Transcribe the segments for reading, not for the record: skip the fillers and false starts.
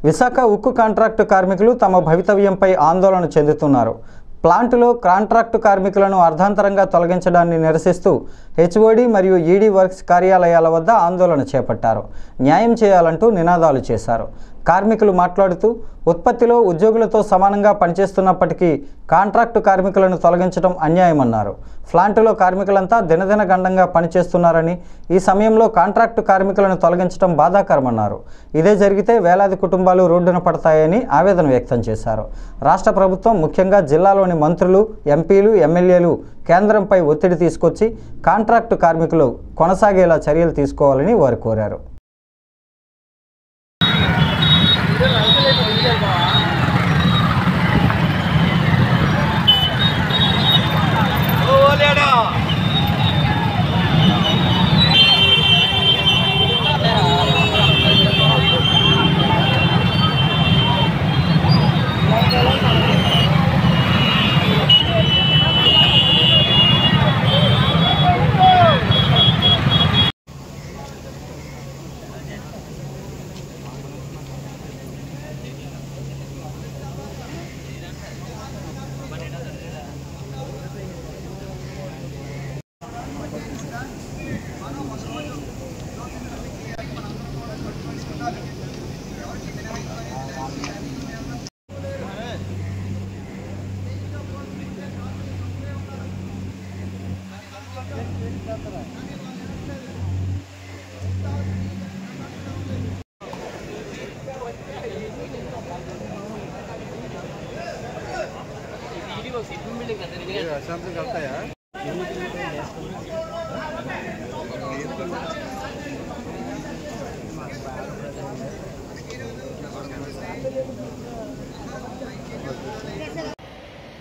విశాఖ ఉక్కు కాంట్రాక్టు కార్మికులు తమ భవితవ్యంపై ఆందోళన చెందుతున్నారు. ప్లాంటులో కాంట్రాక్టు కార్మికులను అర్ధాంతరంగా తొలగించడాన్ని నిరసిస్తూ హెచ్ఓడి మరియు ఈడీ వర్క్స్ కార్యాలయాల వద్ద ఆందోళన చేపట్టారు. న్యాయం చేయాలంటూ నినాదాలు చేశారు. కార్మికులు మాట్లాడుతూ ఉత్పత్తిలో ఉద్యోగులతో సమానంగా పనిచేస్తున్నప్పటికీ కాంట్రాక్టు కార్మికులను తొలగించడం అన్యాయమన్నారు. ప్లాంటులో కార్మికులంతా దినదిన గండంగా పనిచేస్తున్నారని, ఈ సమయంలో కాంట్రాక్టు కార్మికులను తొలగించడం బాధాకరమన్నారు. ఇదే జరిగితే వేలాది కుటుంబాలు రోడ్డున పడతాయని ఆవేదన వ్యక్తం చేశారు. రాష్ట్ర ప్రభుత్వం, ముఖ్యంగా జిల్లాలోని మంత్రులు, ఎంపీలు, ఎమ్మెల్యేలు కేంద్రంపై ఒత్తిడి తీసుకొచ్చి కాంట్రాక్టు కార్మికులు కొనసాగేలా చర్యలు తీసుకోవాలని వారు కోరారు.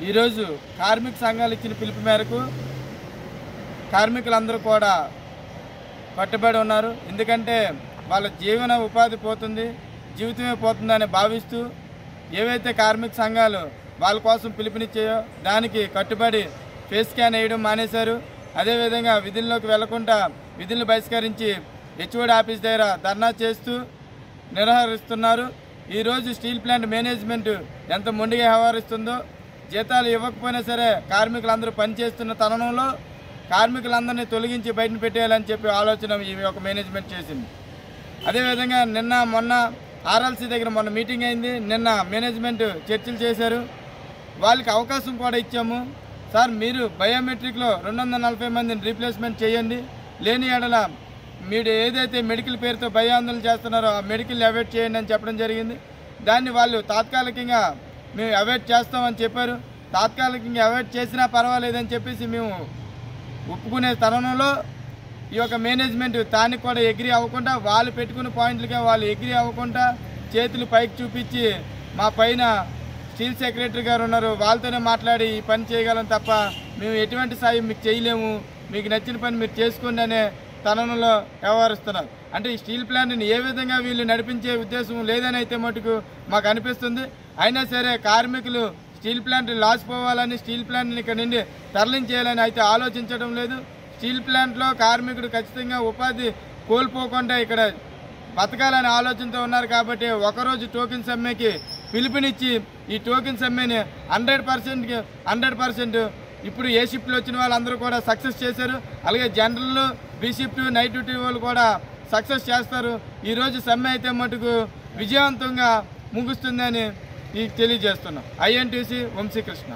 ఈరోజు కార్మిక సంఘాలు ఇచ్చిన పిలుపు మేరకు కార్మికులందరూ కూడా కట్టుబడి ఉన్నారు. ఎందుకంటే వాళ్ళ జీవన ఉపాధి పోతుంది, జీవితమే పోతుందని భావిస్తూ ఏవైతే కార్మిక సంఘాలు వాళ్ళ కోసం పిలుపునిచ్చాయో దానికి కట్టుబడి ఫేస్ స్కాన్ వేయడం మానేశారు. అదేవిధంగా విధుల్లోకి వెళ్లకుండా విధులను బహిష్కరించి హెచ్ఓడి ఆఫీస్ దగ్గర ధర్నా చేస్తూ నిర్వహిస్తున్నారు. ఈరోజు స్టీల్ ప్లాంట్ మేనేజ్మెంట్ ఎంత మొండిగా వ్యవహరిస్తుందో, జీతాలు ఇవ్వకపోయినా సరే కార్మికులందరూ పనిచేస్తున్న తరుణంలో కార్మికులందరినీ తొలగించి బయటను పెట్టేయాలని చెప్పి ఆలోచన ఈ ఒక మేనేజ్మెంట్ చేసింది. అదేవిధంగా నిన్న మొన్న ఆర్ఎల్సీ దగ్గర మొన్న మీటింగ్ అయింది. నిన్న మేనేజ్మెంట్ చర్చలు చేశారు. వాళ్ళకి అవకాశం కూడా ఇచ్చాము. సార్, మీరు బయోమెట్రిక్లో 240 మందిని రీప్లేస్మెంట్ చేయండి, లేని ఎడల మీరు ఏదైతే మెడికల్ పేరుతో భయాందోళన చేస్తున్నారో ఆ మెడికల్ అవాయిడ్ చేయండి అని చెప్పడం జరిగింది. దాన్ని వాళ్ళు తాత్కాలికంగా మేము అవాయిడ్ చేస్తామని చెప్పారు. తాత్కాలికంగా అవాయిడ్ చేసినా పర్వాలేదని చెప్పేసి మేము ఒప్పుకునే తరుణంలో ఈ యొక్క మేనేజ్మెంట్ దానికి కూడా ఎగ్రీ అవ్వకుండా, వాళ్ళు పెట్టుకున్న పాయింట్లకే వాళ్ళు ఎగ్రీ అవ్వకుండా చేతులు పైకి చూపించి మా పైన స్టీల్ సెక్రటరీ గారు ఉన్నారు, వాళ్ళతోనే మాట్లాడి ఈ పని చేయగలం తప్ప మేము ఎటువంటి సాయం మీకు చేయలేము, మీకు నచ్చిన పని మీరు చేసుకోండి అనే తరుణంలో వ్యవహరిస్తున్నారు. అంటే ఈ స్టీల్ ప్లాంట్ని ఏ విధంగా వీళ్ళు నడిపించే ఉద్దేశం లేదని అయితే మటుకు మాకు అనిపిస్తుంది. అయినా సరే కార్మికులు స్టీల్ ప్లాంట్ లాస్ పోవాలని, స్టీల్ ప్లాంట్ని ఇక్కడ నుండి తరలించేయాలని అయితే ఆలోచించడం లేదు. స్టీల్ ప్లాంట్లో కార్మికుడు ఖచ్చితంగా ఉపాధి కోల్పోకుండా ఇక్కడ బతకాలనే ఆలోచనతో ఉన్నారు. కాబట్టి ఒకరోజు టోకెన్ సమ్మెకి పిలుపునిచ్చి ఈ టోకెన్ సమ్మెని 100% ఇప్పుడు ఏ షిఫ్ట్లో వచ్చిన వాళ్ళందరూ కూడా సక్సెస్ చేశారు. అలాగే general, B shift, night duty వాళ్ళు కూడా సక్సెస్ చేస్తారు. ఈరోజు సమ్మె అయితే మటుకు విజయవంతంగా ముగుస్తుందని తెలియజేస్తున్నాం. INTC వంశీకృష్ణ.